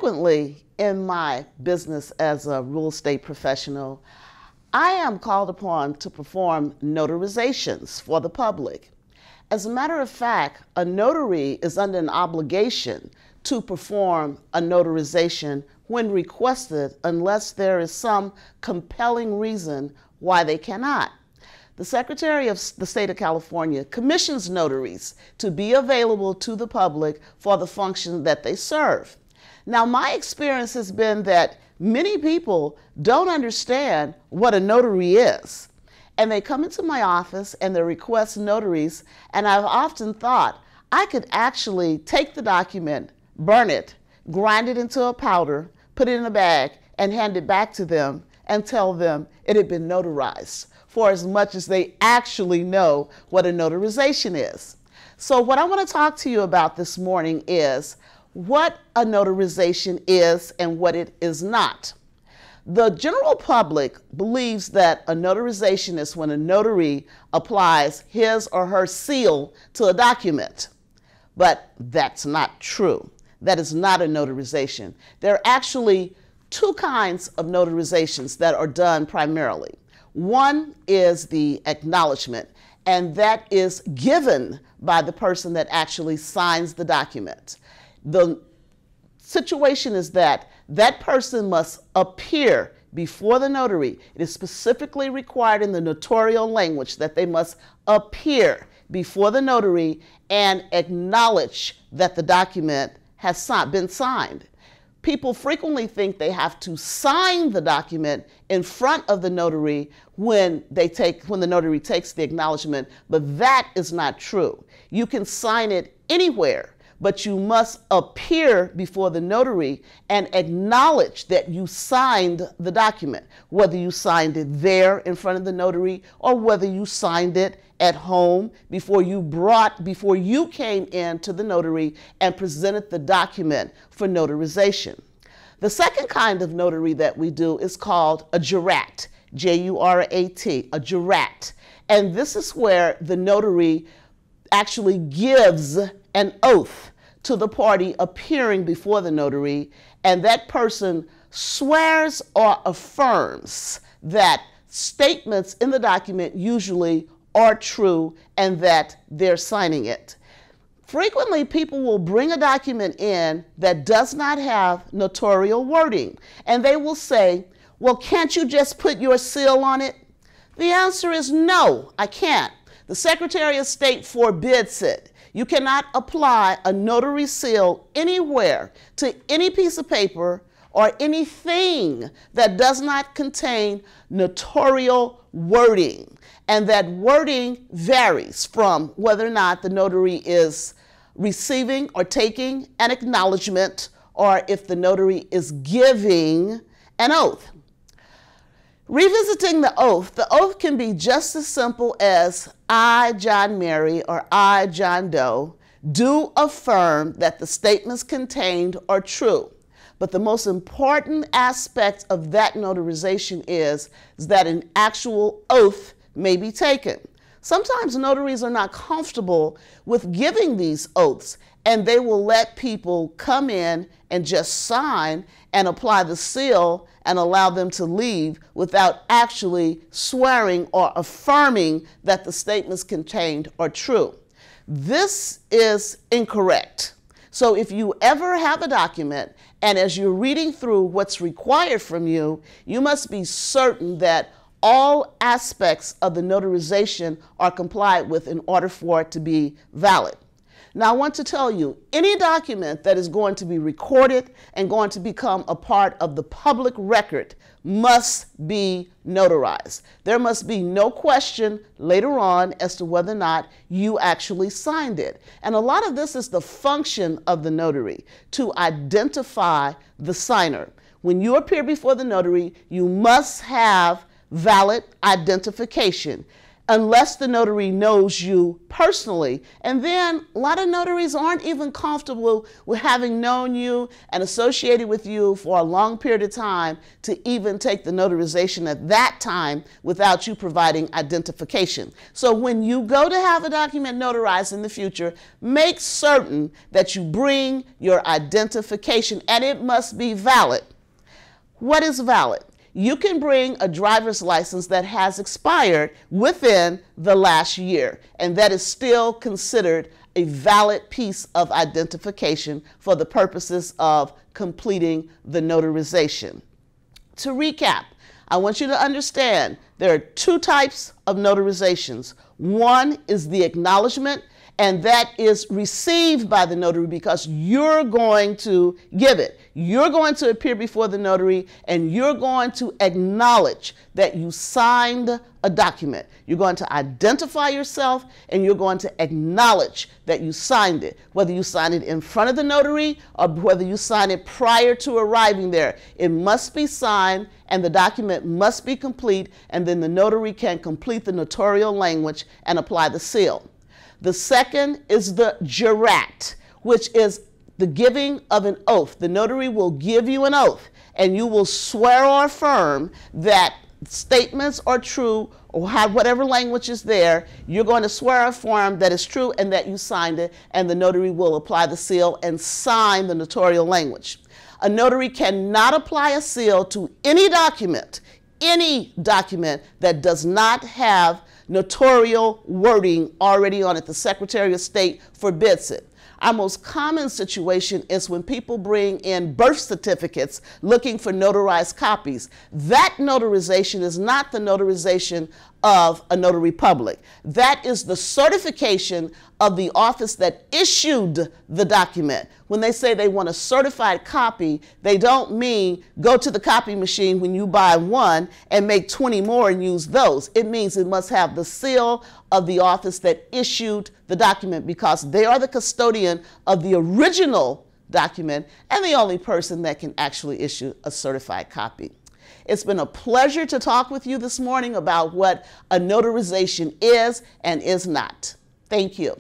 Frequently in my business as a real estate professional, I am called upon to perform notarizations for the public. As a matter of fact, a notary is under an obligation to perform a notarization when requested unless there is some compelling reason why they cannot. The Secretary of the State of California commissions notaries to be available to the public for the function that they serve. Now, my experience has been that many people don't understand what a notary is. And they come into my office and they request notaries, and I've often thought I could actually take the document, burn it, grind it into a powder, put it in a bag, and hand it back to them and tell them it had been notarized, for as much as they actually know what a notarization is. So what I want to talk to you about this morning is what a notarization is and what it is not. The general public believes that a notarization is when a notary applies his or her seal to a document, but that's not true. That is not a notarization. There are actually two kinds of notarizations that are done primarily. One is the acknowledgement, and that is given by the person that actually signs the document. The situation is that that person must appear before the notary. It is specifically required in the notarial language that they must appear before the notary and acknowledge that the document has been signed. People frequently think they have to sign the document in front of the notary when the notary takes the acknowledgement, but that is not true. You can sign it anywhere, but you must appear before the notary and acknowledge that you signed the document, whether you signed it there in front of the notary or whether you signed it at home before you came in to the notary and presented the document for notarization. The second kind of notary that we do is called a jurat, J-U-R-A-T, a jurat. And this is where the notary actually gives an oath to the party appearing before the notary, and that person swears or affirms that statements in the document usually are true and that they're signing it. Frequently, people will bring a document in that does not have notarial wording, and they will say, well, can't you just put your seal on it? The answer is no, I can't. The Secretary of State forbids it. You cannot apply a notary seal anywhere to any piece of paper or anything that does not contain notarial wording. And that wording varies from whether or not the notary is receiving or taking an acknowledgement or if the notary is giving an oath. Revisiting the oath can be just as simple as I, John Mary, or I, John Doe, do affirm that the statements contained are true. But the most important aspect of that notarization is that an actual oath may be taken. Sometimes notaries are not comfortable with giving these oaths, and they will let people come in and just sign and apply the seal and allow them to leave without actually swearing or affirming that the statements contained are true. This is incorrect. So if you ever have a document and as you're reading through what's required from you, you must be certain that all aspects of the notarization are complied with in order for it to be valid. Now, I want to tell you, any document that is going to be recorded and going to become a part of the public record must be notarized. There must be no question later on as to whether or not you actually signed it. And a lot of this is the function of the notary, to identify the signer. When you appear before the notary, you must have valid identification. unless the notary knows you personally. And then a lot of notaries aren't even comfortable with having known you and associated with you for a long period of time to even take the notarization at that time without you providing identification. So when you go to have a document notarized in the future, make certain that you bring your identification, and it must be valid. What is valid? You can bring a driver's license that has expired within the last year, and that is still considered a valid piece of identification for the purposes of completing the notarization. To recap, I want you to understand there are two types of notarizations. One is the acknowledgement, and that is received by the notary because you're going to give it. You're going to appear before the notary and you're going to acknowledge that you signed a document. You're going to identify yourself and you're going to acknowledge that you signed it. Whether you signed it in front of the notary or whether you signed it prior to arriving there, it must be signed and the document must be complete, and then the notary can complete the notarial language and apply the seal. The second is the jurat, which is the giving of an oath. The notary will give you an oath, and you will swear or affirm that statements are true, or have whatever language is there. You're going to swear or affirm that it's true and that you signed it, and the notary will apply the seal and sign the notarial language. A notary cannot apply a seal to any document that does not have notarial wording already on it. The Secretary of State forbids it. Our most common situation is when people bring in birth certificates looking for notarized copies. That notarization is not the notarization of a notary public. That is the certification of the office that issued the document. When they say they want a certified copy, they don't mean go to the copy machine when you buy one and make 20 more and use those. It means it must have the seal of the office that issued the document, because they are the custodian of the original document and the only person that can actually issue a certified copy. It's been a pleasure to talk with you this morning about what a notarization is and is not. Thank you.